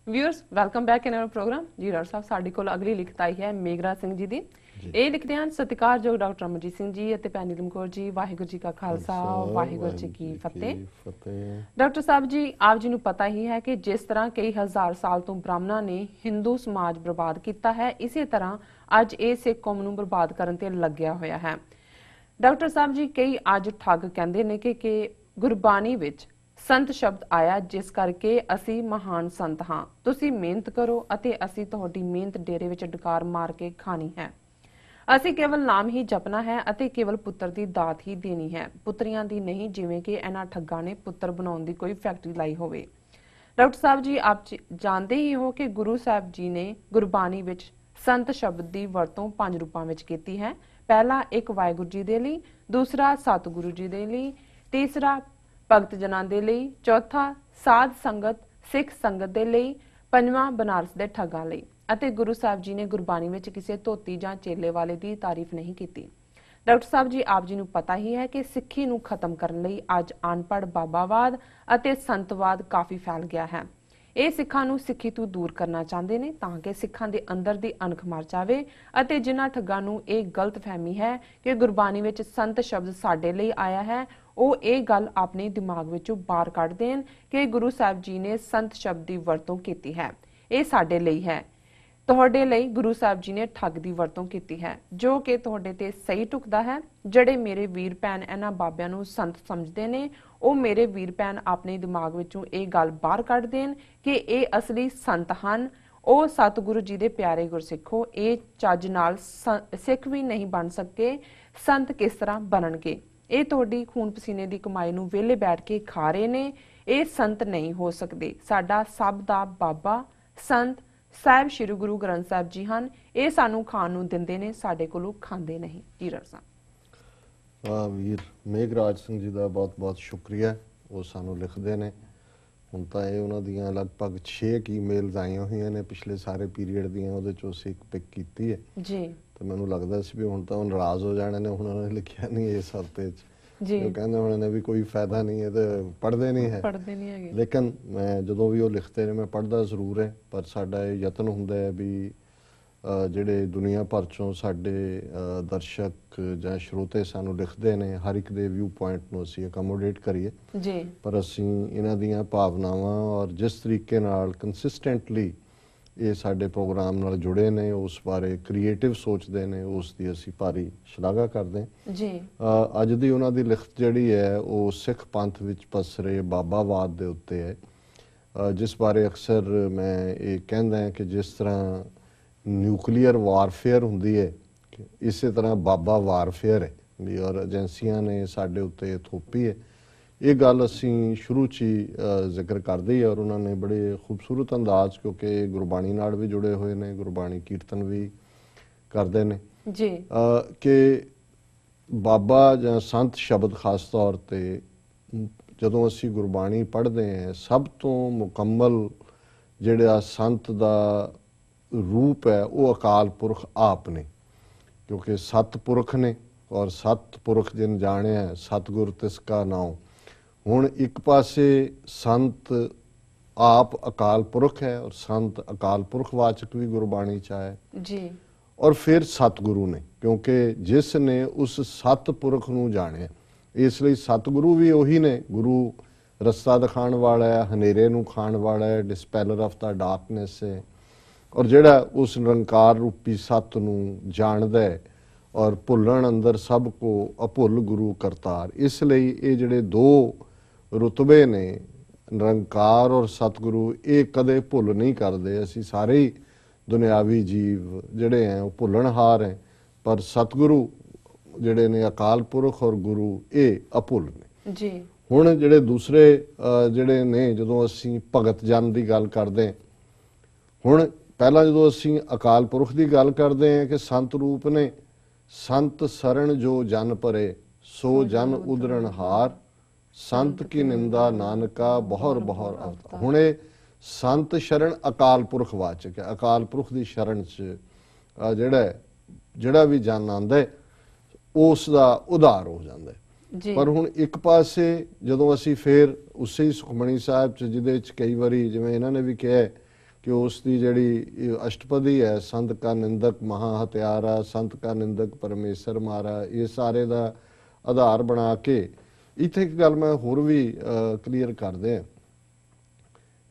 Viewers welcome back in our program जी। Doctor साहब साडे कोल अगली लिखत आई है मेघराज सिंह जी दी। ਇਹ ਲਿਖਦੇ ਹਨ ਸਤਿਕਾਰਯੋਗ ਡਾਕਟਰ ਅਮਰਜੀਤ ਸਿੰਘ ਜੀ ਅਤੇ ਭੈਣ ਨੀਲਮ ਕੌਰ ਜੀ। ਵਾਹਿਗੁਰੂ ਜੀ ਕਾ ਖਾਲਸਾ ਵਾਹਿਗੁਰੂ ਜੀ ਕੀ ਫਤਿਹ। ਡਾਕਟਰ ਸਾਹਿਬ ਜੀ ਆਪ ਜੀ ਨੂੰ ਪਤਾ ਹੀ ਹੈ ਕਿ ਜਿਸ ਤਰ੍ਹਾਂ ਕਈ ਹਜ਼ਾਰ ਸਾਲ ਤੋਂ ਬ੍ਰਾਹਮਣਾਂ ਨੇ ਹਿੰਦੂ ਸਮਾਜ ਬਰਬਾਦ ਕੀਤਾ ਹੈ, ਇਸੇ ਤਰ੍ਹਾਂ ਅੱਜ ਇਹ ਸਿੱਖ ਕੌਮ ਨੂੰ ਬਰਬਾਦ ਕਰਨ ਤੇ ਲੱਗਿਆ ਹੋਇਆ ਹੈ। ਡਾਕਟਰ ਸਾਹਿਬ ਜੀ ਕਈ ਅੱਜ ਠੱਗ ਕਹਿੰਦੇ ਨੇ ਕਿ ਗੁਰਬਾਣੀ ਵਿੱਚ संत शब्द आया जिस करके असी महान संत हाँ, तुसी मेहनत करो अते असी तुहाडी मेहनत डेरे विच डकार मार के खानी है। असी केवल नाम ही जपना है अते केवल पुत्र दी दात ही देनी है, पुत्रियां दी नहीं जिवें कि इन्हां ठग्गां ने पुत्र बनाउण दी कोई फैक्ट्री लाई होवे। डॉक्टर साहब जी आप जानते ही हो कि गुरु साहब जी ने गुरबाणी विच संत शब्द दी वरतों 5 रूपां विच कीती है। पहला एक वाहिगुरू जी दे लई, दूसरा सतगुरु जी दे लई, तीसरा भगत जनां दे लई, चौथा साध संगत सिख संगत दे लई, पंजवां बनारस दे ठगां लई। अते गुरु साहब जी ने गुरबाणी विच किसी धोती जां चेले वाले दी तारीफ नहीं कीती। डॉक्टर साहब जी आप जी नूं पता ही है कि सिੱਖੀ ਨੂੰ खत्म करन लई अज अनपढ़ बाबावाद अते संतवाद काफ़ी फैल गया है। ਇਹ ਸਿੱਖਾਂ ਨੂੰ ਸਿੱਖੀ ਤੋਂ ਦੂਰ ਕਰਨਾ ਚਾਹੁੰਦੇ ਨੇ ਤਾਂ ਕਿ ਸਿੱਖਾਂ ਦੇ ਅੰਦਰ ਦੀ ਅਣਖ ਮਰ ਜਾਵੇ ਅਤੇ ਜਿਨ੍ਹਾਂ ਠੱਗਾਂ ਨੂੰ ਇਹ ਗਲਤ ਫਹਿਮੀ ਹੈ ਕਿ ਗੁਰਬਾਣੀ ਵਿੱਚ ਸੰਤ ਸ਼ਬਦ ਸਾਡੇ ਲਈ ਆਇਆ ਹੈ, ਉਹ ਇਹ ਗੱਲ ਆਪਣੇ ਦਿਮਾਗ ਵਿੱਚੋਂ ਬਾਹਰ ਕੱਢ ਦੇਣ ਕਿ ਗੁਰੂ ਸਾਹਿਬ ਜੀ ਨੇ ਸੰਤ ਸ਼ਬਦ ਦੀ ਵਰਤੋਂ ਕੀਤੀ ਹੈ, ਇਹ ਸਾਡੇ ਲਈ ਹੈ। ਤੁਹਾਡੇ ਲਈ ਗੁਰੂ ਸਾਹਿਬ ਜੀ ਨੇ ਠੱਗ ਦੀ ਵਰਤੋਂ ਕੀਤੀ ਹੈ ਜੋ ਕਿ ਤੁਹਾਡੇ ਤੇ ਸਹੀ ਟੁਕਦਾ ਹੈ। ਜਿਹੜੇ ਮੇਰੇ ਵੀਰ ਭੈਣ ਇਹਨਾਂ ਬਾਬਿਆਂ ਨੂੰ ਸੰਤ ਸਮਝਦੇ ਨੇ ਉਹ ਮੇਰੇ ਵੀਰ ਭੈਣ ਆਪਣੇ ਦਿਮਾਗ ਵਿੱਚੋਂ ਇਹ ਗੱਲ ਬਾਹਰ ਕੱਢ ਦੇਣ ਕਿ ਇਹ ਅਸਲੀ ਸੰਤ ਹਨ। ਉਹ ਸਤਿਗੁਰੂ ਜੀ ਦੇ ਪਿਆਰੇ ਗੁਰਸਿੱਖੋ, ਇਹ ਚੱਜ ਨਾਲ ਸਿੱਖ ਵੀ ਨਹੀਂ ਬਣ ਸਕੇ, ਸੰਤ ਕਿਸ ਤਰ੍ਹਾਂ ਬਣਨਗੇ? ਇਹ ਤੁਹਾਡੀ ਖੂਨ ਪਸੀਨੇ ਦੀ ਕਮਾਈ ਨੂੰ ਵਿਹਲੇ ਬੈਠ ਕੇ ਖਾ ਰਹੇ ਨੇ, ਇਹ ਸੰਤ ਨਹੀਂ ਹੋ ਸਕਦੇ। ਸਾਡਾ ਸਭ ਦਾ ਬਾਬਾ ਸੰਤ ਸਾਹਿਬ ਸ਼੍ਰੀ ਗੁਰੂ ਗ੍ਰੰਥ ਸਾਹਿਬ ਜੀ ਹਨ, ਇਹ ਸਾਨੂੰ ਖਾਣ ਨੂੰ ਦਿੰਦੇ ਨੇ, ਸਾਡੇ ਕੋਲੋਂ ਖਾਂਦੇ ਨਹੀਂ। ਜੀ ਡਾਕਟਰ ਸਾਹਿਬ। ਵਾਹ ਵੀਰ ਮੇਘਰਾਜ ਸਿੰਘ ਜੀ ਦਾ ਬਹੁਤ ਬਹੁਤ ਸ਼ੁਕਰੀਆ। ਉਹ ਸਾਨੂੰ ਲਿਖਦੇ ਨੇ, ਹੁਣ ਤਾਂ ਇਹ ਉਹਨਾਂ ਦੀਆਂ ਲਗਭਗ 6 ਈਮੇਲਸ ਆਈਆਂ ਹੋਈਆਂ ਨੇ ਪਿਛਲੇ ਸਾਰੇ ਪੀਰੀਅਡ ਦੀਆਂ, ਉਹਦੇ ਚੋਂ ਅਸੀਂ ਇੱਕ ਪਿਕ ਕੀਤੀ ਹੈ ਜੀ। ਤੇ ਮੈਨੂੰ ਲੱਗਦਾ ਸੀ ਵੀ ਹੁਣ ਤਾਂ ਉਹ ਨਾਰਾਜ਼ ਹੋ ਜਾਣੇ ਨੇ, ਹੁਣ ਉਹਨਾਂ ਨੇ ਲਿਖਿਆ ਨਹੀਂ ਇਸ ਹਫ਼ਤੇ 'ਚ ਜੀ। ਉਹ ਕਹਿੰਦੇ ਉਹਨਾਂ ਨੇ ਵੀ ਕੋਈ ਫਾਇਦਾ ਨਹੀਂ, ਇਹ ਤਾਂ ਪੜ੍ਹਦੇ ਨਹੀਂ ਹੈਗੇ। ਲੇਕਿਨ ਮੈਂ ਜਦੋਂ ਵੀ ਉਹ ਲਿਖਦੇ ਨੇ ਮੈਂ ਪੜ੍ਹਦਾ ਜ਼ਰੂਰ ਹੈ, ਪਰ ਸਾਡਾ ਇਹ ਯਤਨ ਹੁੰਦਾ ਹੈ ਵੀ ਜਿਹੜੇ ਦੁਨੀਆ ਭਰ ਚੋਂ ਸਾਡੇ ਦਰਸ਼ਕ ਜਾਂ ਸਰੋਤੇ ਸਾਨੂੰ ਲਿਖਦੇ ਨੇ, ਹਰ ਇੱਕ ਦੇ ਵਿਊ ਪੁਆਇੰਟ ਨੂੰ ਅਸੀਂ ਅਕਮੋਡੇਟ ਕਰੀਏ ਜੀ। ਪਰ ਅਸੀਂ ਇਹਨਾਂ ਦੀਆਂ ਭਾਵਨਾਵਾਂ ਔਰ ਜਿਸ ਤਰੀਕੇ ਨਾਲ ਕੰਸਿਸਟੈਂਟਲੀ ਇਹ ਸਾਡੇ ਪ੍ਰੋਗਰਾਮ ਨਾਲ ਜੁੜੇ ਨੇ, ਉਸ ਬਾਰੇ ਕ੍ਰੀਏਟਿਵ ਸੋਚਦੇ ਨੇ, ਉਸ ਦੀ ਅਸੀਂ ਭਾਰੀ ਸ਼ਲਾਘਾ ਕਰਦੇ ਜੀ। ਅੱਜ ਦੀ ਉਹਨਾਂ ਦੀ ਲਿਖਤ ਜਿਹੜੀ ਹੈ ਉਹ ਸਿੱਖ ਪੰਥ ਵਿੱਚ ਪਸਰੇ ਬਾਬਾਵਾਦ ਦੇ ਉੱਤੇ ਹੈ, ਜਿਸ ਬਾਰੇ ਅਕਸਰ ਮੈਂ ਇਹ ਕਹਿੰਦਾ ਕਿ ਜਿਸ ਤਰ੍ਹਾਂ ਨਿਊਕਲੀਅਰ ਵਾਰਫੇਅਰ ਹੁੰਦੀ ਹੈ, ਇਸੇ ਤਰ੍ਹਾਂ ਬਾਬਾ ਵਾਰਫੇਅਰ ਹੈ ਵੀ, ਔਰ ਏਜੰਸੀਆਂ ਨੇ ਸਾਡੇ ਉੱਤੇ ਥੋਪੀ ਹੈ। ਇਹ ਗੱਲ ਅਸੀਂ ਸ਼ੁਰੂ 'ਚ ਹੀ ਜ਼ਿਕਰ ਕਰਦੇ ਹੀ, ਔਰ ਉਹਨਾਂ ਨੇ ਬੜੇ ਖੂਬਸੂਰਤ ਅੰਦਾਜ਼, ਕਿਉਂਕਿ ਗੁਰਬਾਣੀ ਨਾਲ ਵੀ ਜੁੜੇ ਹੋਏ ਨੇ, ਗੁਰਬਾਣੀ ਕੀਰਤਨ ਵੀ ਕਰਦੇ ਨੇ ਜੀ, ਕਿ ਬਾਬਾ ਜਾਂ ਸੰਤ ਸ਼ਬਦ ਖਾਸ ਤੌਰ 'ਤੇ ਜਦੋਂ ਅਸੀਂ ਗੁਰਬਾਣੀ ਪੜ੍ਹਦੇ ਹਾਂ, ਸਭ ਤੋਂ ਮੁਕੰਮਲ ਜਿਹੜਾ ਸੰਤ ਦਾ ਰੂਪ ਹੈ ਉਹ ਅਕਾਲ ਪੁਰਖ ਆਪ ਨੇ, ਕਿਉਂਕਿ ਸਤਿਪੁਰਖ ਨੇ, ਔਰ ਸਤਿਪੁਰਖ ਜਿਨ ਜਾਣਿਆ ਸਤਿਗੁਰ ਤਿਸ ਕਾ ਨਾਉ। ਹੁਣ ਇੱਕ ਪਾਸੇ ਸੰਤ ਆਪ ਅਕਾਲ ਪੁਰਖ ਹੈ, ਔਰ ਸੰਤ ਅਕਾਲ ਪੁਰਖ ਵਾਚਕ ਵੀ ਗੁਰਬਾਣੀ 'ਚ ਆਇਆ ਜੀ, ਔਰ ਫਿਰ ਸਤਿਗੁਰੂ ਨੇ, ਕਿਉਂਕਿ ਜਿਸ ਨੇ ਉਸ ਸਤਿਪੁਰਖ ਨੂੰ ਜਾਣਿਆ, ਇਸ ਲਈ ਸਤਿਗੁਰੂ ਵੀ ਉਹੀ ਨੇ। ਗੁਰੂ ਰਸਤਾ ਦਿਖਾਉਣ ਵਾਲਾ ਹੈ, ਹਨੇਰੇ ਨੂੰ ਖਾਣ ਵਾਲਾ ਹੈ, ਡਿਸਪੈਲਰ ਆਫ ਦਾ ਡਾਰਕਨੈਸ ਹੈ, ਔਰ ਜਿਹੜਾ ਉਸ ਨਿਰੰਕਾਰ ਰੂਪੀ ਸੱਤ ਨੂੰ ਜਾਣਦਾ ਹੈ, ਔਰ ਭੁੱਲਣ ਅੰਦਰ ਸਭ ਕੋ ਅਭੁੱਲ ਗੁਰੂ ਕਰਤਾਰ। ਇਸ ਲਈ ਇਹ ਜਿਹੜੇ ਦੋ ਰੁਤਬੇ ਨੇ, ਨਿਰੰਕਾਰ ਔਰ ਸਤਿਗੁਰੂ, ਇਹ ਕਦੇ ਭੁੱਲ ਨਹੀਂ ਕਰਦੇ। ਅਸੀਂ ਸਾਰੇ ਹੀ ਦੁਨਿਆਵੀ ਜੀਵ ਜਿਹੜੇ ਹੈ ਉਹ ਭੁੱਲਣਹਾਰ ਹੈ, ਪਰ ਸਤਿਗੁਰੂ ਜਿਹੜੇ ਨੇ ਅਕਾਲ ਪੁਰਖ ਔਰ ਗੁਰੂ ਇਹ ਅਭੁੱਲ ਨੇ ਜੀ। ਹੁਣ ਜਿਹੜੇ ਦੂਸਰੇ ਜਿਹੜੇ ਨੇ, ਜਦੋਂ ਅਸੀਂ ਭਗਤ ਜਨ ਦੀ ਗੱਲ ਕਰਦੇ, ਹੁਣ ਪਹਿਲਾਂ ਜਦੋਂ ਅਸੀਂ ਅਕਾਲ ਪੁਰਖ ਦੀ ਗੱਲ ਕਰਦੇ ਹਾਂ ਕਿ ਸੰਤ ਰੂਪ ਨੇ, ਸੰਤ ਸਰਣ ਜੋ ਜਨ ਭਰੇ ਸੋ ਜਨ ਉਦਰਣ ਹਾਰ, ਸੰਤ ਕੀ ਨਿੰਦਾ ਨਾਨਕਾ ਬਹੁਰ ਬਹੁਰ ਅਵਤਾਰ। ਹੁਣ ਇਹ ਸੰਤ ਸ਼ਰਨ ਅਕਾਲ ਪੁਰਖ ਵਾਚਕ ਹੈ, ਅਕਾਲ ਪੁਰਖ ਦੀ ਸ਼ਰਨ 'ਚ ਜਿਹੜਾ ਵੀ ਜਨ ਆਉਂਦਾ ਉਸ ਦਾ ਉਧਾਰ ਹੋ ਜਾਂਦਾ ਹੈ। ਪਰ ਹੁਣ ਇੱਕ ਪਾਸੇ ਜਦੋਂ ਅਸੀਂ ਫੇਰ ਉਸੇ ਹੀ ਸੁਖਮਣੀ ਸਾਹਿਬ 'ਚ, ਜਿਹਦੇ 'ਚ ਕਈ ਵਾਰੀ ਜਿਵੇਂ ਇਹਨਾਂ ਨੇ ਵੀ ਕਿਹਾ ਕਿ ਉਸ ਦੀ ਜਿਹੜੀ ਅਸ਼ਟਪਦੀ ਹੈ, ਸੰਤ ਕਾ ਨਿੰਦਕ ਮਹਾ ਹਤਿਆਰਾ, ਸੰਤ ਕਾ ਨਿੰਦਕ ਪਰਮੇਸ਼ਰ ਮਾਰਾ, ਇਹ ਸਾਰੇ ਦਾ ਆਧਾਰ ਬਣਾ ਕੇ ਇੱਥੇ ਇੱਕ ਗੱਲ ਮੈਂ ਹੋਰ ਵੀ ਕਲੀਅਰ ਕਰਦੇ ਹਾਂ।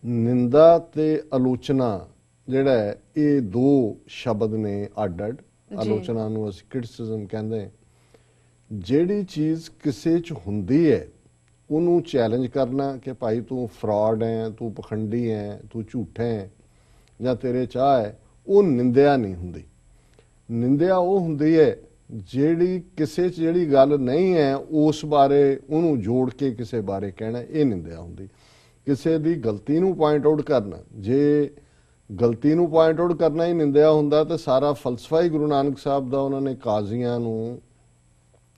ਨਿੰਦਾ ਤੇ ਆਲੋਚਨਾ ਜਿਹੜਾ ਹੈ, ਇਹ ਦੋ ਸ਼ਬਦ ਨੇ ਅੱਡ-ਅੱਡ। ਆਲੋਚਨਾ ਨੂੰ ਅਸੀਂ ਕ੍ਰਿਟਿਸਿਜ਼ਮ ਕਹਿੰਦੇ ਹਾਂ। ਜਿਹੜੀ ਚੀਜ਼ ਕਿਸੇ 'ਚ ਹੁੰਦੀ ਹੈ ਉਹਨੂੰ ਚੈਲੰਜ ਕਰਨਾ ਕਿ ਭਾਈ ਤੂੰ ਫਰਾਡ ਹੈ, ਤੂੰ ਪਖੰਡੀ ਹੈ, ਤੂੰ ਝੂਠਾ ਹੈ ਜਾਂ ਤੇਰੇ ਚਾਹ ਹੈ, ਉਹ ਨਿੰਦਿਆ ਨਹੀਂ ਹੁੰਦੀ। ਨਿੰਦਿਆ ਉਹ ਹੁੰਦੀ ਹੈ ਜਿਹੜੀ ਕਿਸੇ 'ਚ ਜਿਹੜੀ ਗੱਲ ਨਹੀਂ ਹੈ ਉਸ ਬਾਰੇ ਉਹਨੂੰ ਜੋੜ ਕੇ ਕਿਸੇ ਬਾਰੇ ਕਹਿਣਾ, ਇਹ ਨਿੰਦਿਆ ਹੁੰਦੀ। ਕਿਸੇ ਦੀ ਗਲਤੀ ਨੂੰ ਪੁਆਇੰਟ ਆਊਟ ਕਰਨਾ, ਜੇ ਗਲਤੀ ਨੂੰ ਪੁਆਇੰਟ ਆਊਟ ਕਰਨਾ ਹੀ ਨਿੰਦਿਆ ਹੁੰਦਾ ਤਾਂ ਸਾਰਾ ਫਲਸਫਾ ਹੀ ਗੁਰੂ ਨਾਨਕ ਸਾਹਿਬ ਦਾ ਉਹਨਾਂ ਨੇ ਕਾਜ਼ੀਆਂ ਨੂੰ,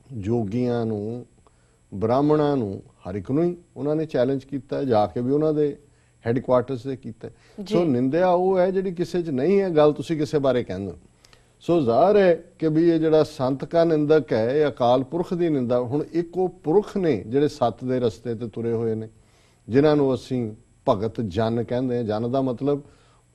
ਜੋਗੀਆਂ ਨੂੰ, ਬ੍ਰਾਹਮਣਾਂ ਨੂੰ, ਹਰ ਇੱਕ ਨੂੰ ਹੀ ਉਹਨਾਂ ਨੇ ਚੈਲੰਜ ਕੀਤਾ, ਜਾ ਕੇ ਵੀ ਉਹਨਾਂ ਦੇ ਹੈੱਡਕੁਆਰਟਰਸ ਤੇ ਕੀਤਾ। ਸੋ ਨਿੰਦਿਆ ਉਹ ਹੈ ਜਿਹੜੀ ਕਿਸੇ 'ਚ ਨਹੀਂ ਹੈ ਗੱਲ, ਤੁਸੀਂ ਕਿਸੇ ਬਾਰੇ ਕਹਿੰਦੇ। ਸੋ ਜ਼ਾਹਰ ਹੈ ਕਿ ਵੀ ਇਹ ਜਿਹੜਾ ਸੰਤ ਕਾ ਨਿੰਦਕ ਹੈ, ਇਹ ਅਕਾਲ ਪੁਰਖ ਦੀ ਨਿੰਦਾ। ਹੁਣ ਇੱਕ ਉਹ ਪੁਰਖ ਨੇ ਜਿਹੜੇ ਸੱਤ ਦੇ ਰਸਤੇ ਤੇ ਤੁਰੇ ਹੋਏ ਨੇ, ਜਿਨ੍ਹਾਂ ਨੂੰ ਅਸੀਂ ਭਗਤ ਜਨ ਕਹਿੰਦੇ ਹਾਂ। ਜਨ ਦਾ ਮਤਲਬ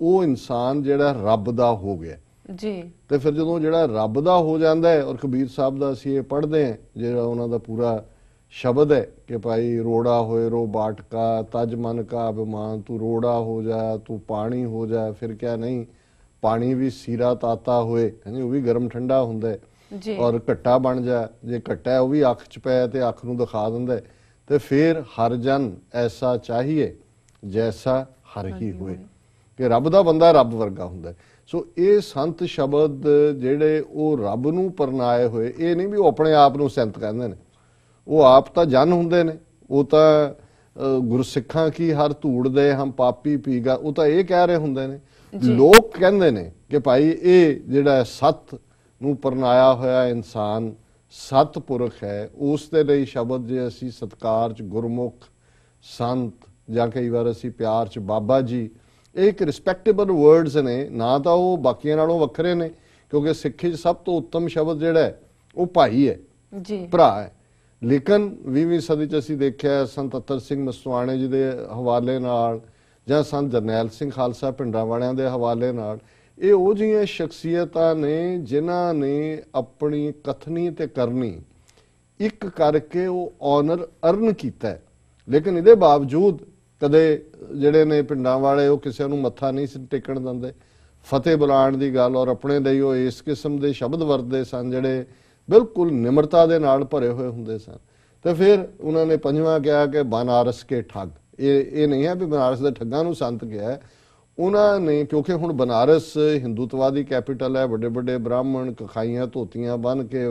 ਉਹ ਇਨਸਾਨ ਜਿਹੜਾ ਰੱਬ ਦਾ ਹੋ ਗਿਆ ਜੀ। ਤੇ ਫਿਰ ਜਦੋਂ ਜਿਹੜਾ ਰੱਬ ਦਾ ਹੋ ਜਾਂਦਾ ਹੈ, ਔਰ ਕਬੀਰ ਸਾਹਿਬ ਦਾ ਅਸੀਂ ਇਹ ਪੜ੍ਹਦੇ ਹਾਂ, ਜਿਹੜਾ ਉਹਨਾਂ ਦਾ ਪੂਰਾ ਸ਼ਬਦ ਹੈ ਕਿ ਭਾਈ ਰੋੜਾ ਹੋਏ ਰੋ ਬਾਟਕਾ, ਤਜ ਮਨ ਕਾ ਅਭਿਮਾਨ, ਤੂੰ ਰੋੜਾ ਹੋ ਜਾ, ਤੂੰ ਪਾਣੀ ਹੋ ਜਾ। ਫਿਰ ਕਿਆ ਨਹੀਂ, ਪਾਣੀ ਵੀ ਸੀਰਾ ਤਾਤਾ ਹੋਏ, ਉਹ ਵੀ ਗਰਮ ਠੰਡਾ ਹੁੰਦਾ ਹੈ। ਔਰ ਘੱਟਾ ਬਣ ਜਾ, ਜੇ ਘੱਟਾ ਉਹ ਵੀ ਅੱਖ 'ਚ ਪੈ ਤੇ ਅੱਖ ਨੂੰ ਦਿਖਾ ਦਿੰਦਾ। ਤੇ ਫਿਰ ਹਰ ਜਨ ਐਸਾ ਚਾਹੀਏ ਜੈਸਾ ਹਰ ਹੀ ਹੋਏ, ਕਿ ਰੱਬ ਦਾ ਬੰਦਾ ਰੱਬ ਵਰਗਾ ਹੁੰਦਾ। ਸੋ ਇਹ ਸੰਤ ਸ਼ਬਦ ਜਿਹੜੇ ਉਹ ਰੱਬ ਨੂੰ ਪਰਨਾਏ ਹੋਏ, ਇਹ ਨਹੀਂ ਵੀ ਉਹ ਆਪਣੇ ਆਪ ਨੂੰ ਸੰਤ ਕਹਿੰਦੇ ਨੇ, ਉਹ ਆਪ ਤਾਂ ਜਨ ਹੁੰਦੇ ਨੇ। ਉਹ ਤਾਂ ਗੁਰਸਿੱਖਾਂ ਕੀ ਹਰ ਧੂੜ ਦੇ ਹਮ ਪਾਪੀ ਪੀਗਾ, ਉਹ ਤਾਂ ਇਹ ਕਹਿ ਰਹੇ ਹੁੰਦੇ ਨੇ। ਲੋਕ ਕਹਿੰਦੇ ਨੇ ਕਿ ਭਾਈ ਇਹ ਜਿਹੜਾ ਸੱਤ ਨੂੰ ਪਰਨਾਇਆ ਹੋਇਆ ਇਨਸਾਨ ਸਤ ਪੁਰਖ ਹੈ। ਉਸ ਦੇ ਲਈ ਸ਼ਬਦ ਜੇ ਅਸੀਂ ਸਤਕਾਰ 'ਚ ਗੁਰਮੁਖ, ਸੰਤ, ਜਾਂ ਕਈ ਵਾਰ ਅਸੀਂ ਪਿਆਰ 'ਚ ਬਾਬਾ ਜੀ, ਇਹ ਇੱਕ ਰਿਸਪੈਕਟੇਬਲ ਵਰਡਸ ਨੇ। ਨਾ ਤਾਂ ਉਹ ਬਾਕੀਆਂ ਨਾਲੋਂ ਵੱਖਰੇ ਨੇ, ਕਿਉਂਕਿ ਸਿੱਖੀ 'ਚ ਸਭ ਤੋਂ ਉੱਤਮ ਸ਼ਬਦ ਜਿਹੜਾ ਹੈ ਉਹ ਭਾਈ ਹੈ, ਭਰਾ ਹੈ। ਲੇਕਿਨ 20ਵੀਂ ਸਦੀ 'ਚ ਅਸੀਂ ਦੇਖਿਆ ਸੰਤ ਅਤਰ ਸਿੰਘ ਮਸਵਾਣੇ ਜੀ ਦੇ ਹਵਾਲੇ ਨਾਲ, ਜਾਂ ਸੰਤ ਜਰਨੈਲ ਸਿੰਘ ਖਾਲਸਾ ਪਿੰਡਾਂ ਵਾਲਿਆਂ ਦੇ ਹਵਾਲੇ ਨਾਲ, ਇਹ ਉਹ ਜਿਹੀਆਂ ਸ਼ਖਸੀਅਤਾਂ ਨੇ ਜਿਨ੍ਹਾਂ ਨੇ ਆਪਣੀ ਕਥਨੀ ਤੇ ਕਰਨੀ ਇੱਕ ਕਰਕੇ ਉਹ ਆਨਰ ਅਰਨ ਕੀਤਾ ਹੈ। ਲੇਕਿਨ ਇਹਦੇ ਬਾਵਜੂਦ ਕਦੇ ਜਿਹੜੇ ਨੇ ਪਿੰਡਾਂ ਵਾਲੇ ਉਹ ਕਿਸੇ ਨੂੰ ਮੱਥਾ ਨਹੀਂ ਸੀ ਟੇਕਣ ਦਿੰਦੇ। ਫਤਿਹ ਬੁਲਾਉਣ ਦੀ ਗੱਲ ਔਰ ਆਪਣੇ ਲਈ ਉਹ ਇਸ ਕਿਸਮ ਦੇ ਸ਼ਬਦ ਵਰਤਦੇ ਸਨ ਜਿਹੜੇ ਬਿਲਕੁਲ ਨਿਮਰਤਾ ਦੇ ਨਾਲ ਭਰੇ ਹੋਏ ਹੁੰਦੇ ਸਨ। ਤੇ ਫਿਰ ਉਹਨਾਂ ਨੇ ਪੰਜਵਾਂ ਕਿਹਾ ਕਿ ਬਨਾਰਸ ਕੇ ਠੱਗ। ਇਹ ਨਹੀਂ ਹੈ ਵੀ ਬਨਾਰਸ ਦੇ ਠੱਗਾਂ ਨੂੰ ਸੰਤ ਕਿਹਾ ਉਹਨਾਂ ਨੇ, ਕਿਉਂਕਿ ਹੁਣ ਬਨਾਰਸ ਹਿੰਦੂਤਵਾ ਦੀ ਕੈਪੀਟਲ ਹੈ। ਵੱਡੇ ਵੱਡੇ ਬ੍ਰਾਹਮਣ ਕਖਾਈਆਂ ਧੋਤੀਆਂ ਬੰਨ ਕੇ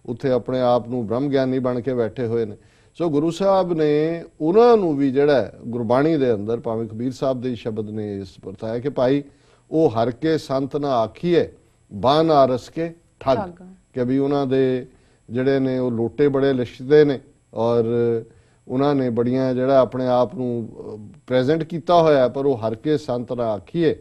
ਉੱਥੇ ਆਪਣੇ ਆਪ ਨੂੰ ਬ੍ਰਹਮ ਗਿਆਨੀ ਬਣ ਕੇ ਬੈਠੇ ਹੋਏ ਨੇ। ਸੋ ਗੁਰੂ ਸਾਹਿਬ ਨੇ ਉਹਨਾਂ ਨੂੰ ਵੀ ਜਿਹੜਾ ਗੁਰਬਾਣੀ ਦੇ ਅੰਦਰ, ਭਾਵੇਂ ਕਬੀਰ ਸਾਹਿਬ ਦੇ ਸ਼ਬਦ ਨੇ ਇਸ ਵਰਤਾਇਆ ਕਿ ਭਾਈ ਉਹ ਹਰ ਕੇ ਸੰਤ ਨਾ ਆਖੀਏ ਬਨਾਰਸ ਕੇ ਠੱਗ, ਕਿ ਵੀ ਉਹਨਾਂ ਦੇ ਜਿਹੜੇ ਨੇ ਉਹ ਲੋਟੇ ਬੜੇ ਲਿਸ਼ਕਦੇ ਨੇ ਔਰ ਉਹਨਾਂ ਨੇ ਬੜੀਆਂ ਜਿਹੜਾ ਆਪਣੇ ਆਪ ਨੂੰ ਪ੍ਰੈਜ਼ੈਂਟ ਕੀਤਾ ਹੋਇਆ, ਪਰ ਉਹ ਹਰ ਕੇ ਸੰਤ ਨਾ ਆਖੀਏ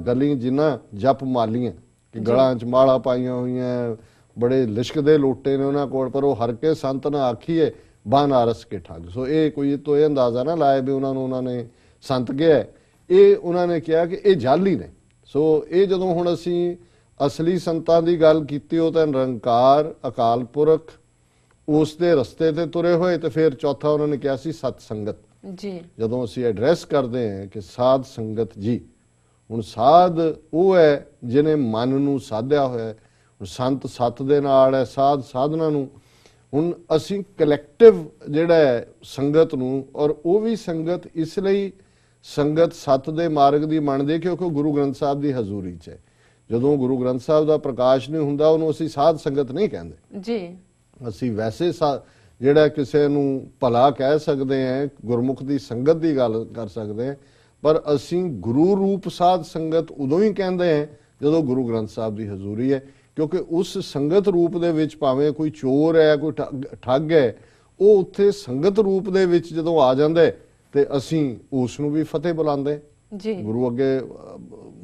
ਗਲੀ ਜਿਨ੍ਹਾਂ ਜਪ ਮਾਲੀਆਂ, ਕਿ ਗਲਾਂ 'ਚ ਮਾਲਾ ਪਾਈਆਂ ਹੋਈਆਂ, ਬੜੇ ਲਿਸ਼ਕਦੇ ਲੋਟੇ ਨੇ ਉਹਨਾਂ ਕੋਲ, ਪਰ ਉਹ ਹਰ ਕੇ ਸੰਤ ਨਾ ਆਖੀਏ ਬਨਾਰਸ ਕੇ ਠੱਗ। ਸੋ ਇਹ ਕੋਈ ਤੋਂ ਇਹ ਅੰਦਾਜ਼ਾ ਨਾ ਲਾਏ ਵੀ ਉਹਨਾਂ ਨੇ ਸੰਤ ਕਿਹਾ। ਇਹ ਉਹਨਾਂ ਨੇ ਕਿਹਾ ਕਿ ਇਹ ਜਾਲੀ ਨੇ। ਸੋ ਇਹ ਜਦੋਂ ਹੁਣ ਅਸੀਂ ਅਸਲੀ ਸੰਤਾਂ ਦੀ ਗੱਲ ਕੀਤੀ, ਉਹ ਤਾਂ ਨਿਰੰਕਾਰ ਅਕਾਲ ਪੁਰਖ ਉਸ ਦੇ ਰਸਤੇ ਤੇ ਤੁਰੇ ਹੋਏ। ਤੇ ਫਿਰ ਚੌਥਾ ਉਹਨਾਂ ਨੇ ਕਿਹਾ ਸੀ ਸਤ ਸੰਗਤ ਜੀ। ਜਦੋਂ ਅਸੀਂ ਐਡਰੈਸ ਕਰਦੇ ਹਾਂ ਕਿ ਸਾਧ ਸੰਗਤ ਜੀ, ਹੁਣ ਸਾਧ ਉਹ ਹੈ ਜਿਹਨੇ ਮਨ ਨੂੰ ਸਾਧਿਆ ਹੋਇਆ ਹੈ। ਸੰਤ ਸੱਤ ਦੇ ਨਾਲ ਹੈ, ਸਾਧ ਸਾਧਨਾ ਨੂੰ। ਹੁਣ ਅਸੀਂ ਕਲੈਕਟਿਵ ਜਿਹੜਾ ਹੈ ਸੰਗਤ ਨੂੰ, ਔਰ ਉਹ ਵੀ ਸੰਗਤ ਇਸ ਲਈ ਸੰਗਤ ਸੱਤ ਦੇ ਮਾਰਗ ਦੀ ਮੰਨਦੇ ਕਿਉਂਕਿ ਗੁਰੂ ਗ੍ਰੰਥ ਸਾਹਿਬ ਦੀ ਹਜ਼ੂਰੀ 'ਚ ਹੈ। ਜਦੋਂ ਗੁਰੂ ਗ੍ਰੰਥ ਸਾਹਿਬ ਦਾ ਪ੍ਰਕਾਸ਼ ਨਹੀਂ ਹੁੰਦਾ ਉਹਨੂੰ ਅਸੀਂ ਸਾਧ ਸੰਗਤ ਨਹੀਂ ਕਹਿੰਦੇ ਜੀ। ਅਸੀਂ ਵੈਸੇ ਜਿਹੜਾ ਕਿਸੇ ਨੂੰ ਭਲਾ ਕਹਿ ਸਕਦੇ ਹਾਂ, ਗੁਰਮੁਖ ਦੀ ਸੰਗਤ ਦੀ ਗੱਲ ਕਰ ਸਕਦੇ ਹਾਂ, ਪਰ ਅਸੀਂ ਗੁਰੂ ਰੂਪ ਸਾਧ ਸੰਗਤ ਉਦੋਂ ਹੀ ਕਹਿੰਦੇ ਹਾਂ ਜਦੋਂ ਗੁਰੂ ਗ੍ਰੰਥ ਸਾਹਿਬ ਦੀ ਹਜ਼ੂਰੀ ਹੈ। ਕਿਉਂਕਿ ਉਸ ਸੰਗਤ ਰੂਪ ਦੇ ਵਿੱਚ ਭਾਵੇਂ ਕੋਈ ਚੋਰ ਹੈ, ਕੋਈ ਠੱਗ ਹੈ, ਉਹ ਉੱਥੇ ਸੰਗਤ ਰੂਪ ਦੇ ਵਿੱਚ ਜਦੋਂ ਆ ਜਾਂਦਾ ਤੇ ਅਸੀਂ ਉਸ ਨੂੰ ਵੀ ਫਤਿਹ ਬੁਲਾਉਂਦੇ ਜੀ, ਗੁਰੂ ਅੱਗੇ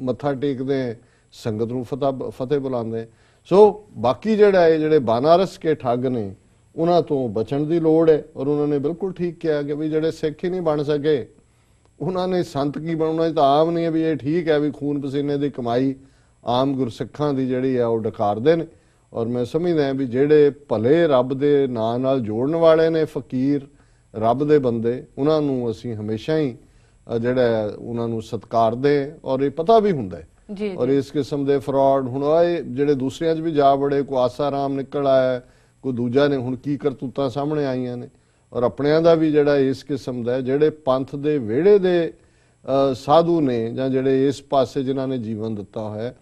ਮੱਥਾ ਟੇਕਦੇ, ਸੰਗਤ ਨੂੰ ਫਤਿਹ ਬੁਲਾਉਂਦੇ। ਸੋ ਬਾਕੀ ਜਿਹੜਾ ਹੈ ਜਿਹੜੇ ਬਨਾਰਸ ਕੇ ਠੱਗ ਨੇ ਉਹਨਾਂ ਤੋਂ ਬਚਣ ਦੀ ਲੋੜ ਹੈ। ਔਰ ਉਹਨਾਂ ਨੇ ਬਿਲਕੁਲ ਠੀਕ ਕਿਹਾ ਕਿ ਵੀ ਜਿਹੜੇ ਸਿੱਖ ਹੀ ਨਹੀਂ ਬਣ ਸਕੇ ਉਹਨਾਂ ਨੇ ਸੰਤ ਕੀ ਬਣਾਉਣਾ ਤਾਂ ਆਮ ਨਹੀਂ ਹੈ ਵੀ ਇਹ ਠੀਕ ਹੈ ਵੀ ਖੂਨ ਪਸੀਨੇ ਦੀ ਕਮਾਈ ਆਮ ਗੁਰਸਿੱਖਾਂ ਦੀ ਜਿਹੜੀ ਆ ਉਹ ਡਕਾਰਦੇ ਨੇ। ਔਰ ਮੈਂ ਸਮਝਦਾ ਵੀ ਜਿਹੜੇ ਭਲੇ ਰੱਬ ਦੇ ਨਾਂ ਨਾਲ ਜੋੜਨ ਵਾਲੇ ਨੇ ਫਕੀਰ ਰੱਬ ਦੇ ਬੰਦੇ, ਉਹਨਾਂ ਨੂੰ ਅਸੀਂ ਹਮੇਸ਼ਾ ਹੀ ਜਿਹੜਾ ਉਹਨਾਂ ਨੂੰ ਸਤਿਕਾਰਦੇ ਔਰ ਇਹ ਪਤਾ ਵੀ ਹੁੰਦਾ ਹੈ। ਜੀ ਔਰ ਇਸ ਕਿਸਮ ਦੇ ਫਰਾਡ ਹੁਣ ਆਏ ਜਿਹੜੇ ਦੂਸਰਿਆਂ 'ਚ ਵੀ ਜਾ ਬੜੇ, ਕੋਈ ਆਸਾਰਾਮ ਨਿਕਲ ਆਇਆ, ਕੋਈ ਦੂਜਾ ਨੇ, ਹੁਣ ਕੀ ਕਰਤੂਤਾਂ ਸਾਹਮਣੇ ਆਈਆਂ ਨੇ। ਔਰ ਆਪਣਿਆਂ ਦਾ ਵੀ ਜਿਹੜਾ ਇਸ ਕਿਸਮ ਦਾ ਜਿਹੜੇ ਪੰਥ ਦੇ ਵਿਹੜੇ ਦੇ ਸਾਧੂ ਨੇ ਜਾਂ ਜਿਹੜੇ ਇਸ ਪਾਸੇ ਜਿਨ੍ਹਾਂ ਨੇ ਜੀਵਨ ਦਿੱਤਾ ਹੋਇਆ,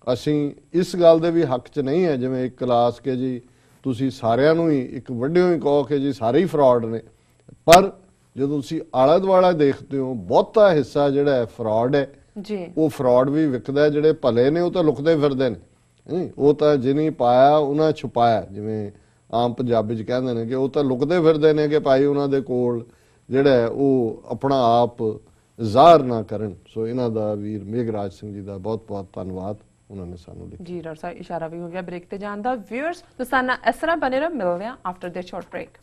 ਅਸੀਂ ਇਸ ਗੱਲ ਦੇ ਵੀ ਹੱਕ 'ਚ ਨਹੀਂ ਹੈ ਜਿਵੇਂ ਇੱਕ ਕਲਾਸ ਕੇ ਜੀ ਤੁਸੀਂ ਸਾਰਿਆਂ ਨੂੰ ਹੀ ਇੱਕ ਵੱਡਿਓ ਹੀ ਕਹੋ ਕਿ ਜੀ ਸਾਰੇ ਹੀ ਫਰਾਡ ਨੇ। ਪਰ ਜਦੋਂ ਤੁਸੀਂ ਆਲਾ ਦੁਆਲਾ ਦੇਖਦੇ ਹੋ ਬਹੁਤਾ ਹਿੱਸਾ ਜਿਹੜਾ ਹੈ ਫਰਾਡ ਹੈ ਜੀ, ਉਹ ਫਰਾਡ ਵੀ ਵਿਕਦਾ। ਜਿਹੜੇ ਭਲੇ ਨੇ ਉਹ ਤਾਂ ਲੁਕਦੇ ਫਿਰਦੇ ਨੇ, ਉਹ ਤਾਂ ਜਿਹਨੇ ਪਾਇਆ ਉਹਨਾਂ ਛੁਪਾਇਆ, ਜਿਵੇਂ ਆਮ ਪੰਜਾਬੀ 'ਚ ਕਹਿੰਦੇ ਨੇ ਕਿ ਉਹ ਤਾਂ ਲੁਕਦੇ ਫਿਰਦੇ ਨੇ ਕਿ ਭਾਈ ਉਹਨਾਂ ਦੇ ਕੋਲ ਜਿਹੜਾ ਉਹ ਆਪਣਾ ਆਪ ਜ਼ਾਹਰ ਨਾ ਕਰਨ। ਸੋ ਇਹਨਾਂ ਦਾ ਵੀਰ ਮੇਘਰਾਜ ਸਿੰਘ ਜੀ ਦਾ ਬਹੁਤ ਬਹੁਤ ਧੰਨਵਾਦ, ਉਹਨਾਂ ਨੇ ਸਾਨੂੰ ਲਿਖਿਆ। ਜੀ ਡਾਕਟਰ ਸਾਹਿਬ ਇਸ਼ਾਰਾ ਵੀ ਹੋ ਗਿਆ ਬ੍ਰੇਕ ਤੇ ਜਾਣ ਦਾ। ਵਿਊਅਰਸ ਤੁਸੀਂ ਨਾਲ ਇਸ ਤਰ੍ਹਾਂ ਬਣੇ ਰਹੋ, ਮਿਲਦੇ ਹਾਂ ਆਫਟਰ ਦਿਸ ਸ਼ਾਰਟ ਬ੍ਰੇਕ।